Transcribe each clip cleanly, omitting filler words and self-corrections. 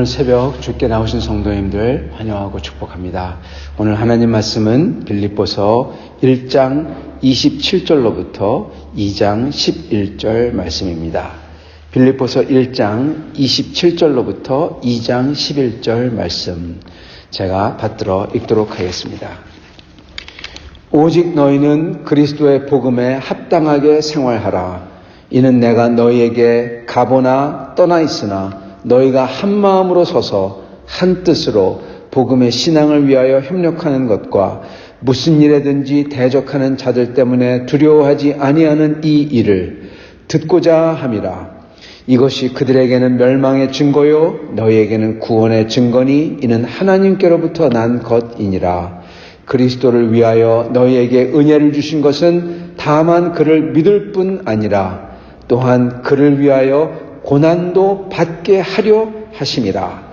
오늘 새벽 주께 나오신 성도님들 환영하고 축복합니다. 오늘 하나님 말씀은 빌립보서 1장 27절로부터 2장 11절 말씀입니다. 빌립보서 1장 27절로부터 2장 11절 말씀 제가 받들어 읽도록 하겠습니다. 오직 너희는 그리스도의 복음에 합당하게 생활하라. 이는 내가 너희에게 가보나 떠나 있으나 너희가 한 마음으로 서서 한 뜻으로 복음의 신앙을 위하여 협력하는 것과 무슨 일에든지 대적하는 자들 때문에 두려워하지 아니하는 이 일을 듣고자 함이라. 이것이 그들에게는 멸망의 증거요 너희에게는 구원의 증거니 이는 하나님께로부터 난 것이니라. 그리스도를 위하여 너희에게 은혜를 주신 것은 다만 그를 믿을 뿐 아니라 또한 그를 위하여 고난도 받게 하려 하심이라.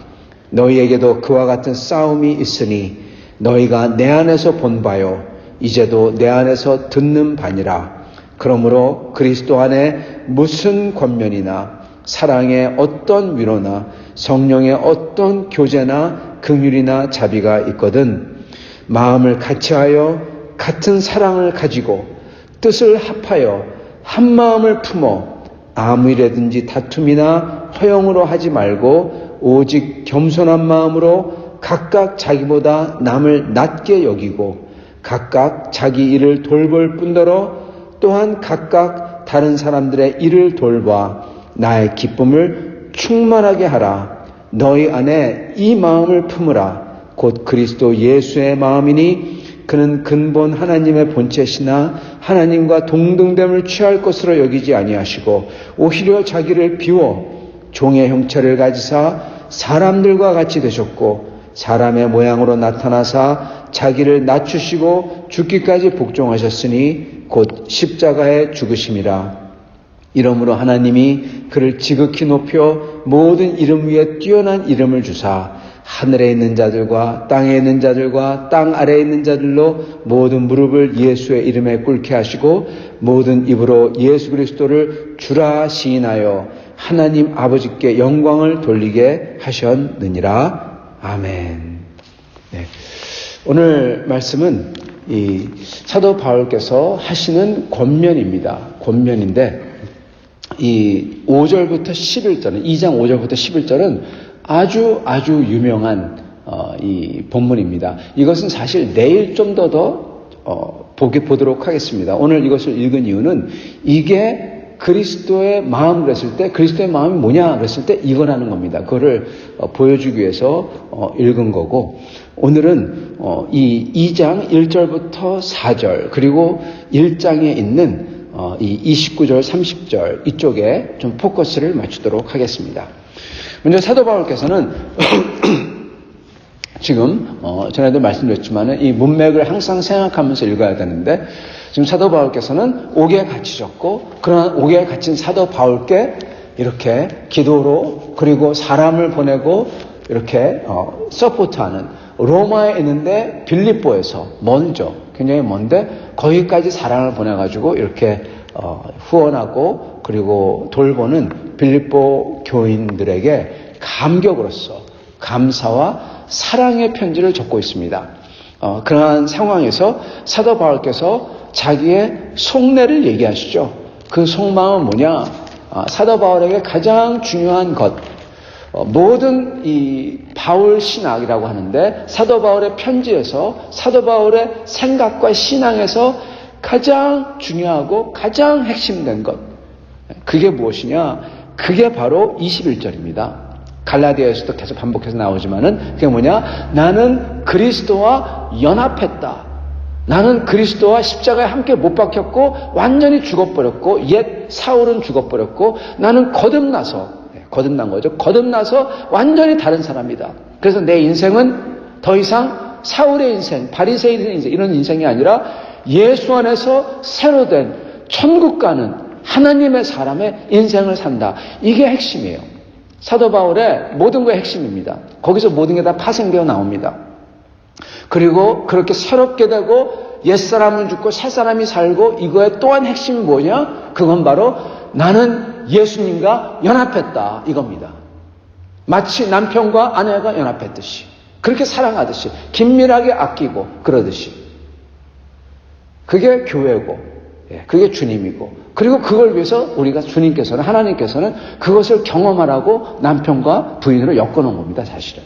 너희에게도 그와 같은 싸움이 있으니 너희가 내 안에서 본 바요 이제도 내 안에서 듣는 바니라. 그러므로 그리스도 안에 무슨 권면이나 사랑의 어떤 위로나 성령의 어떤 교제나 긍휼이나 자비가 있거든 마음을 같이하여 같은 사랑을 가지고 뜻을 합하여 한 마음을 품어 아무 일에든지 다툼이나 허영으로 하지 말고 오직 겸손한 마음으로 각각 자기보다 남을 낮게 여기고 각각 자기 일을 돌볼 뿐더러 또한 각각 다른 사람들의 일을 돌봐 나의 기쁨을 충만하게 하라. 너희 안에 이 마음을 품으라. 곧 그리스도 예수의 마음이니 그는 근본 하나님의 본체시나 하나님과 동등됨을 취할 것으로 여기지 아니하시고 오히려 자기를 비워 종의 형체를 가지사 사람들과 같이 되셨고 사람의 모양으로 나타나사 자기를 낮추시고 죽기까지 복종하셨으니 곧 십자가에 죽으심이라. 이러므로 하나님이 그를 지극히 높여 모든 이름 위에 뛰어난 이름을 주사 하늘에 있는 자들과 땅에 있는 자들과 땅 아래에 있는 자들로 모든 무릎을 예수의 이름에 꿇게 하시고 모든 입으로 예수 그리스도를 주라 시인하여 하나님 아버지께 영광을 돌리게 하셨느니라. 아멘. 네. 오늘 말씀은 이 사도 바울께서 하시는 권면입니다. 권면인데 이 5절부터 11절은 2장 5절부터 11절은 아주 유명한 이 본문입니다. 이것은 사실 내일 좀 더 보도록 하겠습니다. 오늘 이것을 읽은 이유는 이게 그리스도의 마음을 했을 때 그리스도의 마음이 뭐냐 그랬을 때 이거라는 겁니다. 그거를 보여주기 위해서 읽은 거고 오늘은 이 2장 1절부터 4절 그리고 1장에 있는 이 29절 30절 이쪽에 좀 포커스를 맞추도록 하겠습니다. 먼저 사도 바울께서는 지금 전에도 말씀드렸지만 이 문맥을 항상 생각하면서 읽어야 되는데 지금 사도 바울께서는 옥에 갇히셨고 그러나 옥에 갇힌 사도 바울께 이렇게 기도로 그리고 사람을 보내고 이렇게 서포트하는 로마에 있는데 빌립보에서 먼저 굉장히 먼데 거기까지 사람을 보내가지고 이렇게 후원하고 그리고 돌보는 빌립보 교인들에게 감격으로서 감사와 사랑의 편지를 적고 있습니다. 그러한 상황에서 사도 바울께서 자기의 속내를 얘기하시죠. 그 속마음은 뭐냐? 사도 바울에게 가장 중요한 것, 모든 이 바울 신학이라고 하는데 사도 바울의 편지에서 사도 바울의 생각과 신앙에서 가장 중요하고 가장 핵심된 것, 그게 무엇이냐? 그게 바로 21절입니다. 갈라디아에서도 계속 반복해서 나오지만은 그게 뭐냐? 나는 그리스도와 연합했다. 나는 그리스도와 십자가에 함께 못 박혔고 완전히 죽어버렸고 옛 사울은 죽어버렸고 나는 거듭난 거죠. 거듭나서 완전히 다른 사람이다. 그래서 내 인생은 더 이상 사울의 인생, 바리새인의 인생 이런 인생이 아니라 예수 안에서 새로 된 천국 가는 하나님의 사람의 인생을 산다. 이게 핵심이에요. 사도 바울의 모든 것의 핵심입니다. 거기서 모든 게 다 파생되어 나옵니다. 그리고 그렇게 새롭게 되고 옛사람은 죽고 새사람이 살고 이거의 또한 핵심이 뭐냐? 그건 바로 나는 예수님과 연합했다 이겁니다. 마치 남편과 아내가 연합했듯이, 그렇게 사랑하듯이, 긴밀하게 아끼고 그러듯이. 그게 교회고, 그게 주님이고, 그리고 그걸 위해서 우리가 주님께서는, 하나님께서는 그것을 경험하라고 남편과 부인으로 엮어놓은 겁니다, 사실은.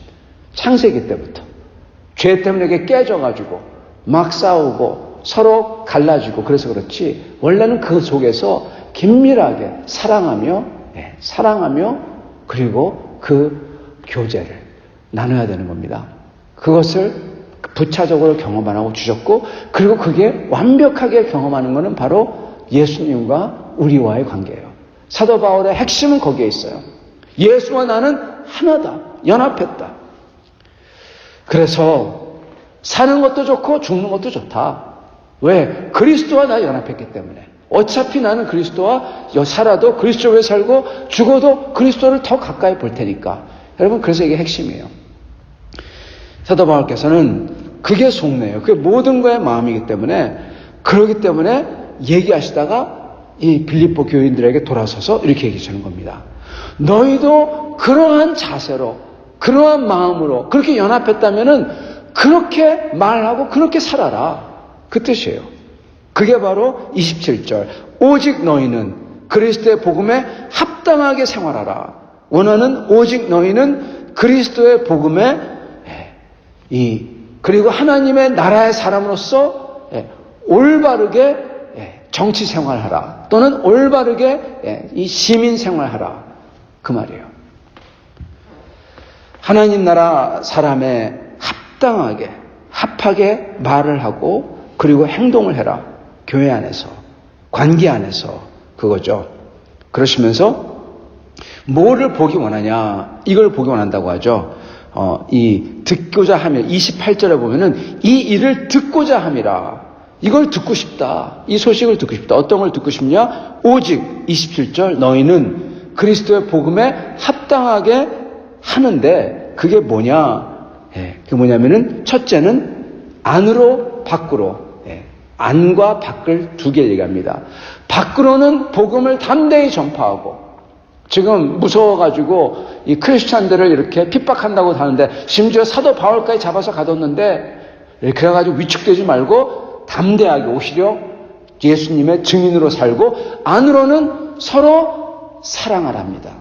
창세기 때부터. 죄 때문에 이게 깨져가지고 막 싸우고 서로 갈라지고 그래서 그렇지, 원래는 그 속에서 긴밀하게 사랑하며 그리고 그 교제를 나눠야 되는 겁니다. 그것을 부차적으로 경험 안 하고 주셨고, 그리고 그게 완벽하게 경험하는 것은 바로 예수님과 우리와의 관계예요. 사도 바울의 핵심은 거기에 있어요. 예수와 나는 하나다, 연합했다. 그래서 사는 것도 좋고 죽는 것도 좋다. 왜? 그리스도와 나 연합했기 때문에. 어차피 나는 그리스도와 살아도 그리스도에 살고 죽어도 그리스도를 더 가까이 볼 테니까. 여러분, 그래서 이게 핵심이에요. 사도 바울께서는 그게 속내예요. 그게 모든 거의 마음이기 때문에, 그러기 때문에 얘기하시다가 이 빌립보 교인들에게 돌아서서 이렇게 얘기하시는 겁니다. 너희도 그러한 자세로, 그러한 마음으로 그렇게 연합했다면은 그렇게 말하고 그렇게 살아라. 그 뜻이에요. 그게 바로 27절. 오직 너희는 그리스도의 복음에 합당하게 생활하라. 원하는 오직 너희는 그리스도의 복음에 그리고 하나님의 나라의 사람으로서 올바르게 정치 생활하라. 또는 올바르게 이 시민 생활하라. 그 말이에요. 하나님 나라 사람의 합당하게, 합하게 말을 하고 그리고 행동을 해라. 교회 안에서, 관계 안에서, 그거죠. 그러시면서 뭐를 보기 원하냐? 이걸 보기 원한다고 하죠. 이 듣고자 함이라. 28절에 보면은 이 일을 듣고자 함이라. 이걸 듣고 싶다. 이 소식을 듣고 싶다. 어떤 걸 듣고 싶냐? 오직 27절 너희는 그리스도의 복음에 합당하게 하는데, 그게 뭐냐? 그게 뭐냐면은 첫째는 안으로 밖으로. 안과 밖을 두 개를 얘기합니다. 밖으로는 복음을 담대히 전파하고, 지금 무서워가지고 이 크리스찬들을 이렇게 핍박한다고 하는데, 심지어 사도 바울까지 잡아서 가뒀는데, 그래가지고 위축되지 말고 담대하게 오히려 예수님의 증인으로 살고, 안으로는 서로 사랑하랍니다.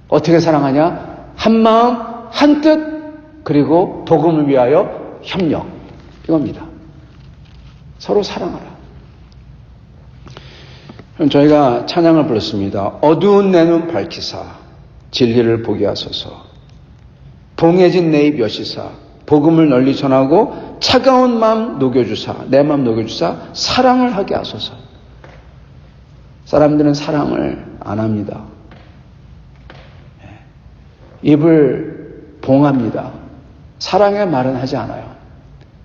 어떻게 사랑하냐? 한 마음, 한 뜻, 그리고 복음을 위하여 협력. 이겁니다. 서로 사랑하라. 저희가 찬양을 불렀습니다. 어두운 내 눈 밝히사 진리를 보게 하소서. 봉해진 내 입 여시사 복음을 널리 전하고 차가운 마음 녹여주사, 내 마음 녹여주사 사랑을 하게 하소서. 사람들은 사랑을 안 합니다. 입을 봉합니다. 사랑의 말은 하지 않아요.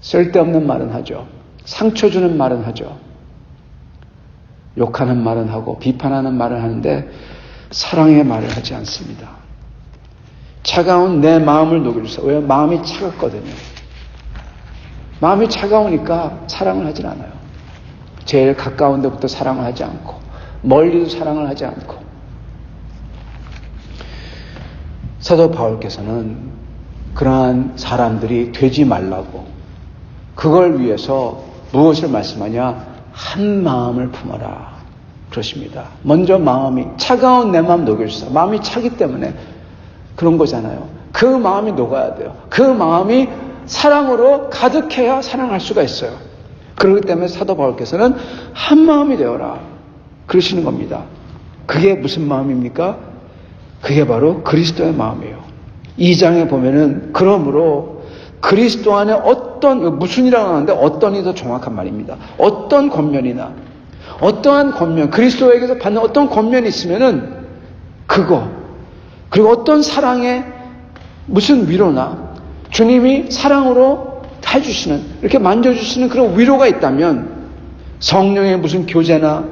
쓸데없는 말은 하죠. 상처 주는 말은 하죠. 욕하는 말은 하고 비판하는 말을 하는데 사랑의 말을 하지 않습니다. 차가운 내 마음을 녹여주세요. 왜? 마음이 차갑거든요. 마음이 차가우니까 사랑을 하진 않아요. 제일 가까운 데부터 사랑을 하지 않고 멀리도 사랑을 하지 않고. 사도 바울께서는 그러한 사람들이 되지 말라고, 그걸 위해서 무엇을 말씀하냐? 한 마음을 품어라 그러십니다. 먼저 마음이 차가운 내 마음 녹여주세요. 마음이 차기 때문에 그런 거잖아요. 그 마음이 녹아야 돼요. 그 마음이 사랑으로 가득해야 사랑할 수가 있어요. 그렇기 때문에 사도 바울께서는 한 마음이 되어라 그러시는 겁니다. 그게 무슨 마음입니까? 그게 바로 그리스도의 마음이에요. 2장에 보면은 그러므로 그리스도 안에 어떤, 무슨이라고 하는데 어떤이 더 정확한 말입니다. 어떤 권면이나 어떠한 권면, 그리스도에게서 받는 어떤 권면이 있으면은 그거, 그리고 어떤 사랑의 무슨 위로나 주님이 사랑으로 해주시는, 이렇게 만져주시는 그런 위로가 있다면, 성령의 무슨 교제나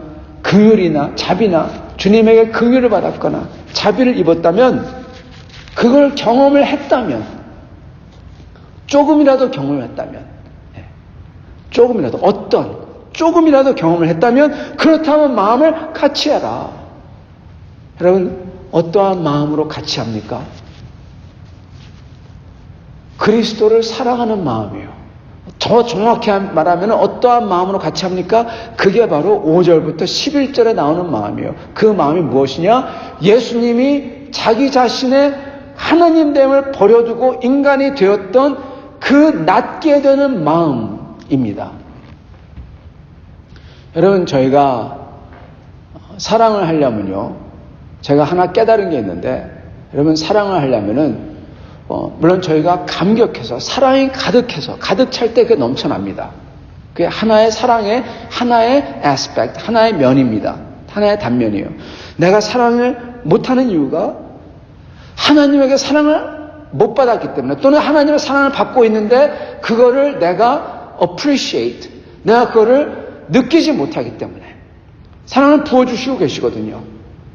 긍휼이나 자비나 주님에게 긍휼을 받았거나 자비를 입었다면, 그걸 경험을 했다면, 조금이라도 경험을 했다면, 조금이라도 경험을 했다면, 그렇다면 마음을 같이 해라. 여러분, 어떠한 마음으로 같이 합니까? 그리스도를 사랑하는 마음이에요. 더 정확히 말하면 어떠한 마음으로 같이 합니까? 그게 바로 5절부터 11절에 나오는 마음이에요. 그 마음이 무엇이냐? 예수님이 자기 자신의 하나님됨을 버려두고 인간이 되었던 그 낫게 되는 마음입니다. 여러분, 저희가 사랑을 하려면요, 제가 하나 깨달은 게 있는데, 여러분, 사랑을 하려면은 물론 저희가 감격해서 사랑이 가득해서 가득 찰 때 그게 넘쳐납니다. 그게 하나의 사랑의 하나의 aspect, 하나의 면입니다. 하나의 단면이에요. 내가 사랑을 못하는 이유가 하나님에게 사랑을 못 받았기 때문에, 또는 하나님의 사랑을 받고 있는데 그거를 내가 appreciate, 내가 그거를 느끼지 못하기 때문에. 사랑을 부어주시고 계시거든요.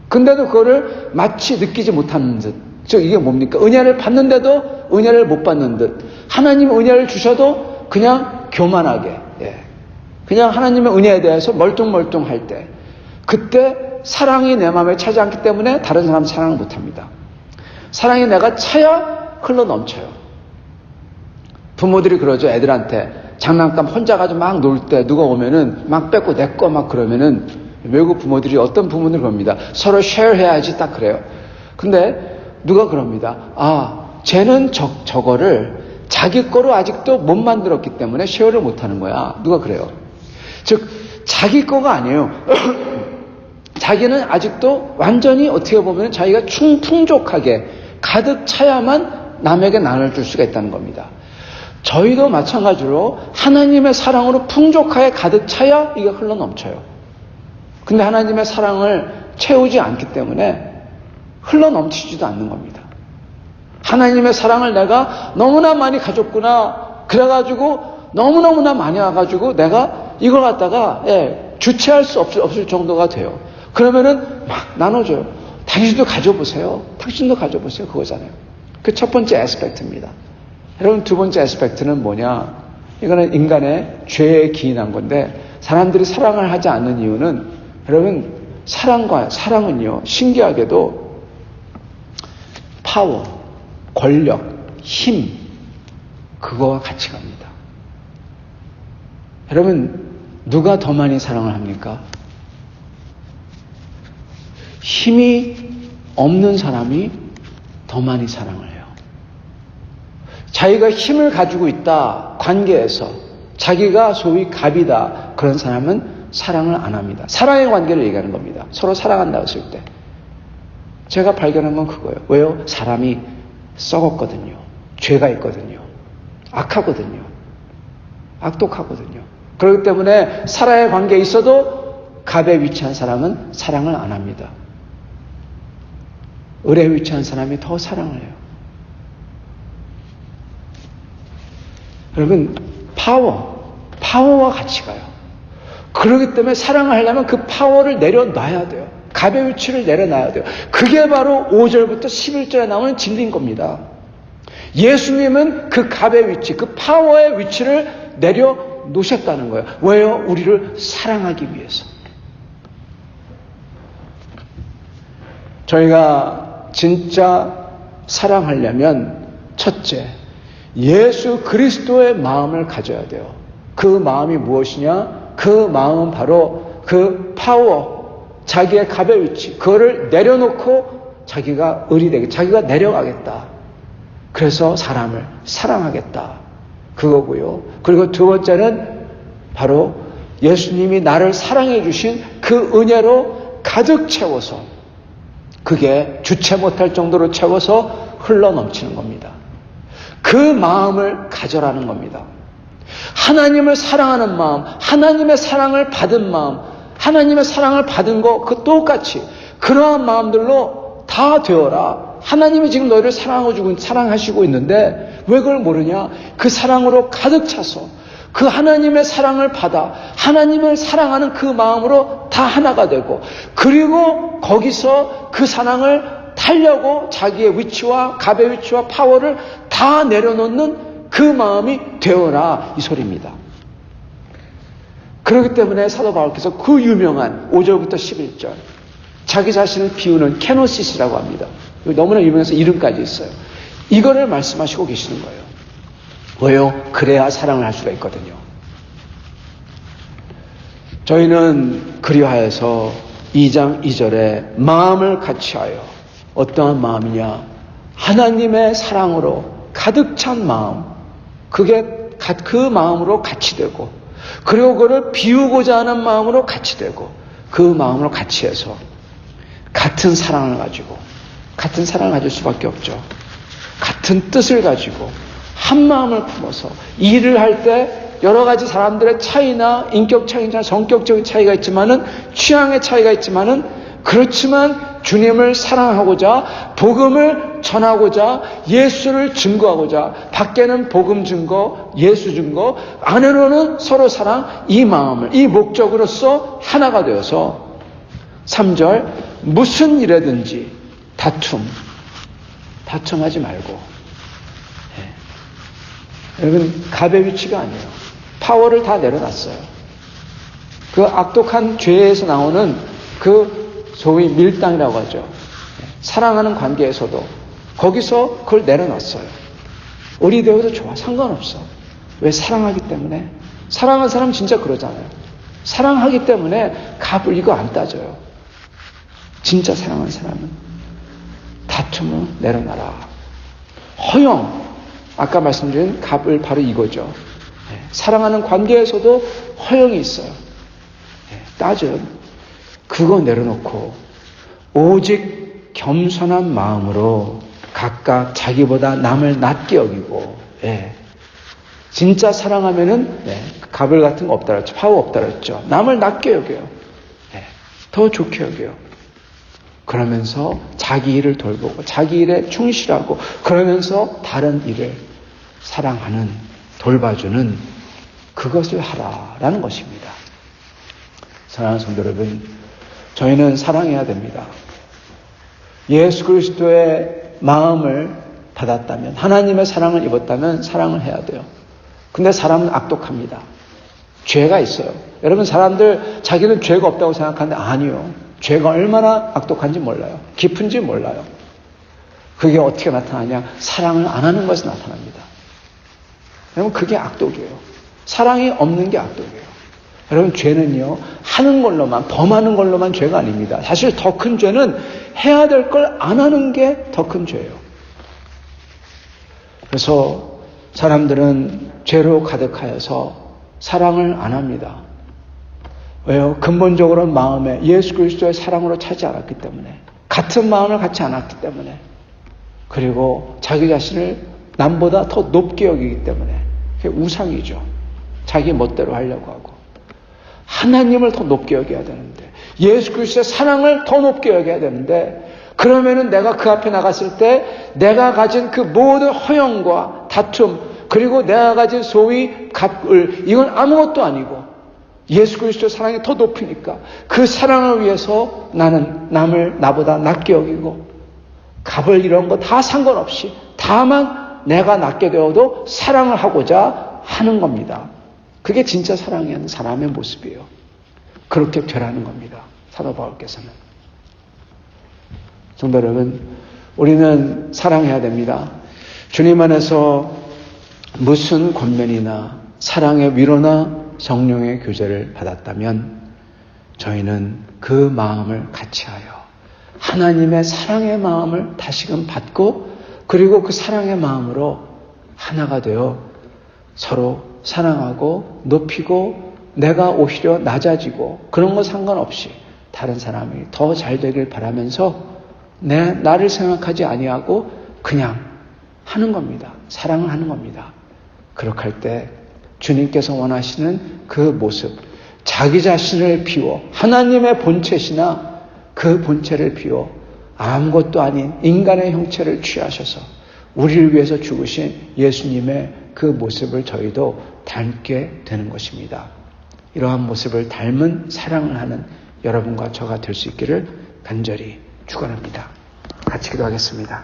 근데도 그거를 마치 느끼지 못하는 듯. 즉 이게 뭡니까? 은혜를 받는데도 은혜를 못 받는 듯. 하나님 은혜를 주셔도 그냥 교만하게, 그냥 하나님의 은혜에 대해서 멀뚱멀뚱할 때, 그때 사랑이 내 마음에 차지 않기 때문에 다른 사람 사랑을 못합니다. 사랑이 내가 차야 흘러 넘쳐요. 부모들이 그러죠. 애들한테 장난감 혼자 가지고 막 놀 때 누가 오면은 막 뺏고 내 거 막 그러면은, 외국 부모들이, 어떤 부모들 그럽니다. 서로 쉐어해야지, 딱 그래요. 근데 누가 그럽니다. 쟤는 저거를 자기 거로 아직도 못 만들었기 때문에 쉐어를 못 하는 거야. 누가 그래요. 즉 자기 거가 아니에요. 자기는 아직도 완전히 어떻게 보면 자기가 풍족하게 가득 차야만 남에게 나눠줄 수가 있다는 겁니다. 저희도 마찬가지로 하나님의 사랑으로 풍족하게 가득 차야 이게 흘러 넘쳐요. 근데 하나님의 사랑을 채우지 않기 때문에 흘러 넘치지도 않는 겁니다. 하나님의 사랑을 내가 너무나 많이 가졌구나, 그래가지고 너무너무나 많이 와가지고 내가 이걸 갖다가 주체할 수 없을 정도가 돼요. 그러면은 막 나눠줘요. 당신도 가져보세요. 당신도 가져보세요. 그거잖아요. 그 첫 번째 애스펙트입니다. 여러분, 두 번째 애스펙트는 뭐냐? 이거는 인간의 죄에 기인한 건데, 사람들이 사랑을 하지 않는 이유는, 여러분, 사랑은요, 신기하게도 파워, 권력, 힘, 그거와 같이 갑니다. 여러분, 누가 더 많이 사랑을 합니까? 힘이 없는 사람이 더 많이 사랑을 해요. 자기가 힘을 가지고 있다, 관계에서 자기가 소위 갑이다, 그런 사람은 사랑을 안 합니다. 사랑의 관계를 얘기하는 겁니다. 서로 사랑한다고 했을 때. 제가 발견한 건 그거예요. 왜요? 사람이 썩었거든요. 죄가 있거든요. 악하거든요. 악독하거든요. 그렇기 때문에 사랑의 관계에 있어도 갑에 위치한 사람은 사랑을 안 합니다. 을에 위치한 사람이 더 사랑을 해요. 여러분, 파워와 같이 가요. 그렇기 때문에 사랑을 하려면 그 파워를 내려놔야 돼요. 갑의 위치를 내려놔야 돼요. 그게 바로 5절부터 11절에 나오는 진리인 겁니다. 예수님은 그 갑의 위치, 그 파워의 위치를 내려놓으셨다는 거예요. 왜요? 우리를 사랑하기 위해서. 저희가 진짜 사랑하려면 첫째, 예수 그리스도의 마음을 가져야 돼요. 그 마음이 무엇이냐? 그 마음은 바로 그 파워, 자기의 갑의 위치, 그거를 내려놓고 자기가 을이 되게, 자기가 내려가겠다. 그래서 사람을 사랑하겠다. 그거고요. 그리고 두 번째는 바로 예수님이 나를 사랑해 주신 그 은혜로 가득 채워서, 그게 주체 못할 정도로 채워서 흘러 넘치는 겁니다. 그 마음을 가져라는 겁니다. 하나님을 사랑하는 마음, 하나님의 사랑을 받은 마음, 하나님의 사랑을 받은 거, 그 똑같이 그러한 마음들로 다 되어라. 하나님이 지금 너희를 사랑하시고 있는데 왜 그걸 모르냐? 그 사랑으로 가득 차서 그 하나님의 사랑을 받아 하나님을 사랑하는 그 마음으로 다 하나가 되고, 그리고 거기서 그 사랑을 타려고 자기의 위치와 갑의 위치와 파워를 다 내려놓는 그 마음이 되어라, 이 소리입니다. 그렇기 때문에 사도 바울께서 그 유명한 5절부터 11절, 자기 자신을 비우는 케노시스라고 합니다. 너무나 유명해서 이름까지 있어요. 이거를 말씀하시고 계시는 거예요. 왜요? 그래야 사랑을 할 수가 있거든요. 저희는 그리하여서 2장 2절에 마음을 같이하여, 어떠한 마음이냐? 하나님의 사랑으로 가득 찬 마음, 그게 그 마음으로 같이 되고, 그리고 그를 비우고자 하는 마음으로 같이 되고, 그 마음으로 같이 해서 같은 사랑을 가질 수밖에 없죠. 같은 뜻을 가지고 한 마음을 품어서 일을 할 때 여러 가지 사람들의 차이나 인격 차이나 성격적인 차이가 있지만은, 취향의 차이가 있지만은, 그렇지만 주님을 사랑하고자, 복음을 전하고자, 예수를 증거하고자, 밖에는 복음 증거, 예수 증거, 안으로는 서로 사랑, 이 마음을, 이 목적으로서 하나가 되어서 3절, 무슨 일에든지 다툼하지 말고. 여러분, 갑의 위치가 아니에요. 파워를 다 내려놨어요. 그 악독한 죄에서 나오는 그 소위 밀당이라고 하죠. 사랑하는 관계에서도 거기서 그걸 내려놨어요. 우리 되어도 좋아, 상관없어. 왜? 사랑하기 때문에. 사랑하는 사람 진짜 그러잖아요. 사랑하기 때문에 갑을 이거 안 따져요. 진짜 사랑하는 사람은 다툼을 내려놔라. 허영, 아까 말씀드린 갑을 바로 이거죠. 사랑하는 관계에서도 허영이 있어요. 따져요. 그거 내려놓고 오직 겸손한 마음으로 각각 자기보다 남을 낮게 여기고, 진짜 사랑하면은 갑을 같은 거 없다 그랬죠. 파워 없다 그랬죠. 남을 낮게 여겨요. 더 좋게 여겨요. 그러면서 자기 일을 돌보고 자기 일에 충실하고, 그러면서 다른 일을 사랑하는, 돌봐주는 그것을 하라라는 것입니다. 사랑하는 성도 여러분, 저희는 사랑해야 됩니다. 예수 그리스도의 마음을 받았다면, 하나님의 사랑을 입었다면 사랑을 해야 돼요. 근데 사람은 악독합니다. 죄가 있어요. 여러분, 사람들 자기는 죄가 없다고 생각하는데 아니요. 죄가 얼마나 악독한지 몰라요. 깊은지 몰라요. 그게 어떻게 나타나냐? 사랑을 안 하는 것이 나타납니다. 여러분, 그게 악독이에요. 사랑이 없는 게 악독이에요. 여러분, 죄는요, 하는 걸로만, 범하는 걸로만 죄가 아닙니다. 사실 더 큰 죄는 해야 될 걸 안 하는 게 더 큰 죄예요. 그래서 사람들은 죄로 가득하여서 사랑을 안 합니다. 왜요? 근본적으로 마음에 예수 그리스도의 사랑으로 차지 않았기 때문에, 같은 마음을 갖지 않았기 때문에, 그리고 자기 자신을 남보다 더 높게 여기기 때문에, 그게 우상이죠. 자기 멋대로 하려고 하고. 하나님을 더 높게 여겨야 되는데, 예수 그리스도의 사랑을 더 높게 여겨야 되는데, 그러면은 내가 그 앞에 나갔을 때 내가 가진 그 모든 허영과 다툼, 그리고 내가 가진 소위 갑을, 이건 아무것도 아니고 예수 그리스도의 사랑이 더 높으니까 그 사랑을 위해서 나는 남을 나보다 낮게 여기고, 갑을 이런 거 다 상관없이 다만 내가 낮게 되어도 사랑을 하고자 하는 겁니다. 그게 진짜 사랑하는 사람의 모습이에요. 그렇게 되라는 겁니다. 사도 바울께서는. 성도 여러분, 우리는 사랑해야 됩니다. 주님 안에서 무슨 권면이나 사랑의 위로나 성령의 교제를 받았다면 저희는 그 마음을 같이하여 하나님의 사랑의 마음을 다시금 받고, 그리고 그 사랑의 마음으로 하나가 되어 서로 사랑하고 높이고, 내가 오히려 낮아지고, 그런 거 상관없이 다른 사람이 더 잘 되길 바라면서 나를 생각하지 아니하고 그냥 하는 겁니다. 사랑을 하는 겁니다. 그렇게 할 때 주님께서 원하시는 그 모습, 자기 자신을 비워 하나님의 본체시나 그 본체를 비워 아무것도 아닌 인간의 형체를 취하셔서 우리를 위해서 죽으신 예수님의 그 모습을 저희도 닮게 되는 것입니다. 이러한 모습을 닮은 사랑을 하는 여러분과 저가 될 수 있기를 간절히 축원합니다. 같이 기도하겠습니다.